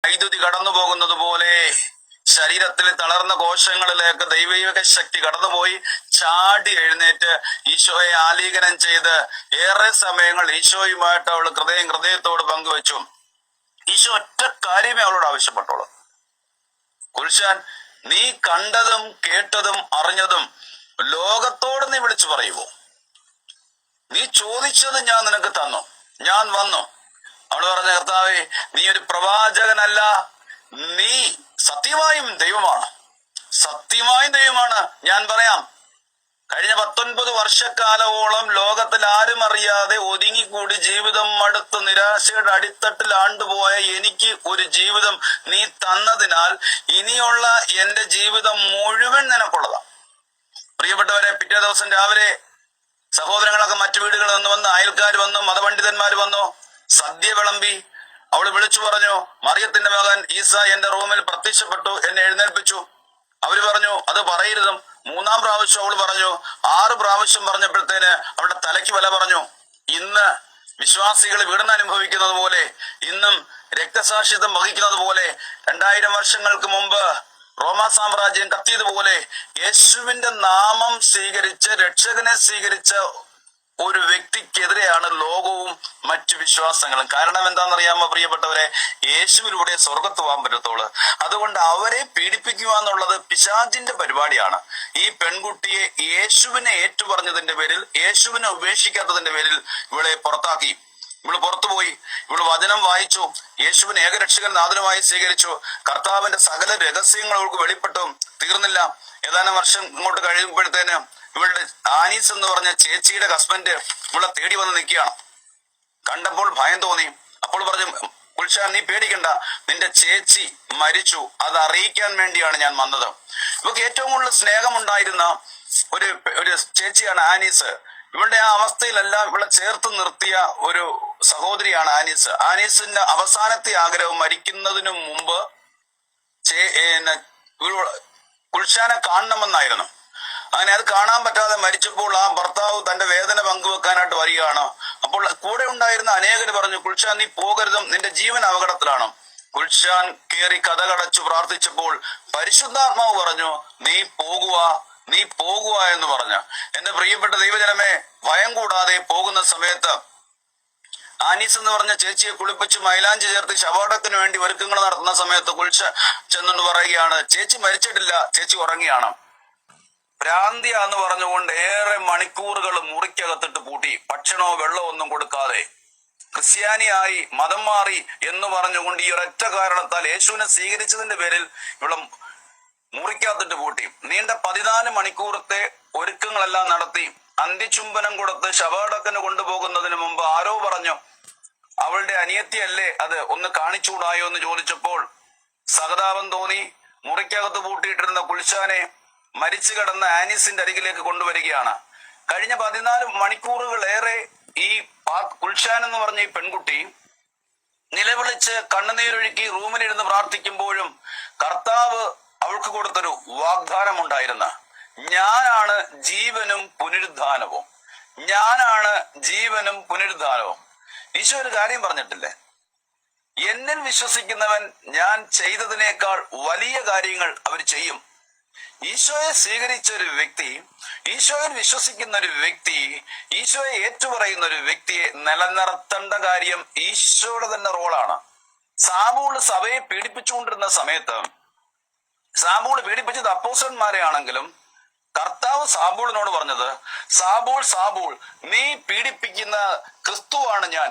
വൈദ്യുതി കടന്നു പോകുന്നത് പോലെ ശരീരത്തിലെ തളർന്ന കോശങ്ങളിലേക്ക് ദൈവിക ശക്തി കടന്നുപോയി ചാടി എഴുന്നേറ്റ് ഈശോയെ ആലിംഗനം ചെയ്ത് ഏറെ സമയങ്ങൾ ഈശോയുമായിട്ട് അവൾ ഹൃദയത്തോട് പങ്കുവെച്ചു. ഈശോ ഒറ്റ കാര്യമേ അവളോട് ആവശ്യപ്പെട്ടോളൂ. കുൽശാൻ, നീ കണ്ടതും കേട്ടതും അറിഞ്ഞതും ലോകത്തോട് നീ വിളിച്ചു പറയുമോ? നീ ചോദിച്ചത് ഞാൻ നിനക്ക് തന്നു, ഞാൻ വന്നു. അവള് പറഞ്ഞ, കർത്താവേ, നീ ഒരു പ്രവാചകനല്ല, നീ സത്യമായും ദൈവമാണ്, സത്യമായും ദൈവമാണ്. ഞാൻ പറയാം, കഴിഞ്ഞ 19 വർഷക്കാലമോളം ലോകത്തിൽ ആരും അറിയാതെ ഒതുങ്ങിക്കൂടി ജീവിതം മടുത്ത് നിരാശയുടെ അടിത്തട്ടിൽ ആണ്ടുപോയ എനിക്ക് ഒരു ജീവിതം നീ തന്നതിനാൽ ഇനിയുള്ള എന്റെ ജീവിതം മുഴുവൻ നിനക്കുള്ളതാ. പ്രിയപ്പെട്ടവരെ, പിറ്റേ ദിവസം രാവിലെ സഹോദരങ്ങളൊക്കെ മറ്റു വീടുകളിൽ നിന്ന് വന്ന്, അയൽക്കാർ വന്നു, മതപണ്ഡിതന്മാർ വന്നു, സദ്യ വിളമ്പി. അവള് വിളിച്ചു പറഞ്ഞു, മറിയത്തിന്റെ മകൻ ഈസ എന്റെ റൂമിൽ പ്രത്യക്ഷപ്പെട്ടു, എന്നെ എഴുന്നേൽപ്പിച്ചു. അവര് പറഞ്ഞു അത് പറയരുതും. 3-ാം പ്രാവശ്യം അവള് പറഞ്ഞു. 6 പ്രാവശ്യം പറഞ്ഞപ്പോഴത്തേന് അവളുടെ തലയ്ക്ക് വില പറഞ്ഞു. ഇന്ന് വിശ്വാസികൾ വീടുന്ന് അനുഭവിക്കുന്നത് പോലെ, ഇന്നും രക്തസാക്ഷിത്വം വഹിക്കുന്നത് പോലെ, 2000 വർഷങ്ങൾക്ക് മുമ്പ് റോമാ സാമ്രാജ്യം കത്തിയതുപോലെ യേശുവിന്റെ നാമം സ്വീകരിച്ച് രക്ഷകനെ സ്വീകരിച്ച ഒരു വ്യക്തിക്കെതിരെയാണ് ലോകവും മറ്റു വിശ്വാസങ്ങളും. കാരണം എന്താണെന്നറിയാമോ പ്രിയപ്പെട്ടവരെ? യേശുവിലൂടെ സ്വർഗത്ത് പോകാൻ പറ്റത്തുള്ളൂ. അതുകൊണ്ട് അവരെ പീഡിപ്പിക്കുക എന്നുള്ളത് പിശാചിന്റെ പരിപാടിയാണ്. ഈ പെൺകുട്ടിയെ യേശുവിനെ ഏറ്റുപറഞ്ഞതിന്റെ പേരിൽ, യേശുവിനെ ഉപേക്ഷിക്കാത്തതിന്റെ പേരിൽ ഇവളെ പുറത്താക്കി. ഇവള് പുറത്തുപോയി, ഇവള് വചനം വായിച്ചു, യേശുവിനെ ഏകരക്ഷകൻ നാഥനുമായി സ്വീകരിച്ചു. കർത്താവിന്റെ സകല രഹസ്യങ്ങൾ അവൾക്ക് വെളിപ്പെട്ടു. തീർന്നില്ല, ഏതാനും വർഷം ഇങ്ങോട്ട് കഴിയുമ്പോഴത്തേന് ഇവളുടെ ആനീസ് എന്ന് പറഞ്ഞ ചേച്ചിയുടെ ഹസ്ബൻഡ് ഇവളെ തേടി വന്ന് നിൽക്കുകയാണ്. കണ്ടപ്പോൾ ഭയം തോന്നി. അപ്പോൾ പറഞ്ഞു, കുൽശാൻ, നീ പേടിക്കണ്ട, നിന്റെ ചേച്ചി മരിച്ചു, അത് അറിയിക്കാൻ വേണ്ടിയാണ് ഞാൻ വന്നത്. ഇവക്ക് ഏറ്റവും കൂടുതൽ സ്നേഹമുണ്ടായിരുന്ന ഒരു ചേച്ചിയാണ് ആനീസ്. ഇവളുടെ ആ അവസ്ഥയിലെല്ലാം ഇവളെ ചേർത്ത് നിർത്തിയ ഒരു സഹോദരിയാണ് ആനീസ്. ആനീസിന്റെ അവസാനത്തെ ആഗ്രഹം മരിക്കുന്നതിനു മുമ്പ് കുൽശാനെ കാണണമെന്നായിരുന്നു. അങ്ങനെ അത് കാണാൻ പറ്റാതെ മരിച്ചപ്പോൾ ആ ഭർത്താവ് തന്റെ വേദന പങ്കുവെക്കാനായിട്ട് വരികയാണ്. അപ്പോൾ കൂടെ ഉണ്ടായിരുന്ന അനേകർ പറഞ്ഞു, കുൽശാൻ, നീ പോകരുതും, നിന്റെ ജീവൻ അപകടത്തിലാണ്. കുൽശാൻ കയറി കഥകടച്ചു പ്രാർത്ഥിച്ചപ്പോൾ പരിശുദ്ധാത്മാവ് പറഞ്ഞു, നീ പോകുക എന്ന് പറഞ്ഞു. എന്റെ പ്രിയപ്പെട്ട ദൈവജനമേ, ഭയം കൂടാതെ പോകുന്ന സമയത്ത് ആനീസ് എന്ന് പറഞ്ഞ ചേച്ചിയെ കുളിപ്പിച്ച് മൈലാഞ്ചി ചേർത്ത് ശവടത്തിന് വേണ്ടി ഒരുക്കങ്ങൾ നടത്തുന്ന സമയത്ത് കുൽശാൻ ചെന്നുകൊണ്ട് പറയുകയാണ്, ചേച്ചി മരിച്ചിട്ടില്ല, ചേച്ചി ഉറങ്ങിയാണ്. ഭ്രാന്തിയ എന്ന് പറഞ്ഞുകൊണ്ട് ഏറെ മണിക്കൂറുകൾ മുറിക്കകത്തിട്ട് പൂട്ടി, ഭക്ഷണമോ വെള്ളമോ ഒന്നും കൊടുക്കാതെ. ക്രിസ്ത്യാനിയായി മതം മാറി എന്ന് പറഞ്ഞുകൊണ്ട് ഈ ഒരൊറ്റ കാരണത്താൽ യേശുവിനെ സ്വീകരിച്ചതിന്റെ പേരിൽ ഇവിടെ മുറിക്കകത്തിട്ട് പൂട്ടി. നീണ്ട 14 മണിക്കൂറത്തെ ഒരുക്കങ്ങളെല്ലാം നടത്തി അന്ത്യചുംബനം കൊടുത്ത് ശവടക്കിന് കൊണ്ടുപോകുന്നതിന് മുമ്പ് ആരോ പറഞ്ഞു, അവളുടെ അനിയത്തിയല്ലേ അത്, ഒന്ന് കാണിച്ചുകൂടായോ എന്ന് ചോദിച്ചപ്പോൾ സഹതാപം തോന്നി. മുറിക്കകത്ത് പൂട്ടിയിട്ടിരുന്ന കുൽശാനെ മരിച്ചു കിടന്ന ആനീസിന്റെ അരികിലേക്ക് കൊണ്ടുവരികയാണ്. കഴിഞ്ഞ 14 മണിക്കൂറുകളേറെ ഈ കുൽശാൻ എന്ന് പറഞ്ഞ ഈ പെൺകുട്ടി നിലവിളിച്ച് കണ്ണുനീരൊഴുക്കി റൂമിലിരുന്ന് പ്രാർത്ഥിക്കുമ്പോഴും കർത്താവ് അവൾക്ക് കൊടുത്തൊരു വാഗ്ദാനം ഉണ്ടായിരുന്നു. ഞാനാണ് ജീവനും പുനരുദ്ധാനവും, ഞാനാണ് ജീവനും പുനരുദ്ധാനവും. ഈശോ ഒരു കാര്യം പറഞ്ഞിട്ടില്ലേ? എന്നിൽ വിശ്വസിക്കുന്നവൻ ഞാൻ ചെയ്തതിനേക്കാൾ വലിയ കാര്യങ്ങൾ അവർ ചെയ്യും. ഈശോയെ സ്വീകരിച്ച ഒരു വ്യക്തി, ഈശോയിൽ വിശ്വസിക്കുന്ന ഒരു വ്യക്തി, ഈശോയെ ഏറ്റുപറയുന്ന ഒരു വ്യക്തിയെ നിലനിർത്തേണ്ട കാര്യം ഈശോയുടെ തന്നെ റോളാണ്. സാബൂള് സഭയെ പീഡിപ്പിച്ചുകൊണ്ടിരുന്ന സമയത്ത്, സാബൂള് പീഡിപ്പിച്ചത് അപ്പോസ്തലന്മാരെ ആണെങ്കിലും കർത്താവ് സാബൂളിനോട് പറഞ്ഞത്, സാബൂൾ, നീ പീഡിപ്പിക്കുന്ന ക്രിസ്തുവാണ് ഞാൻ,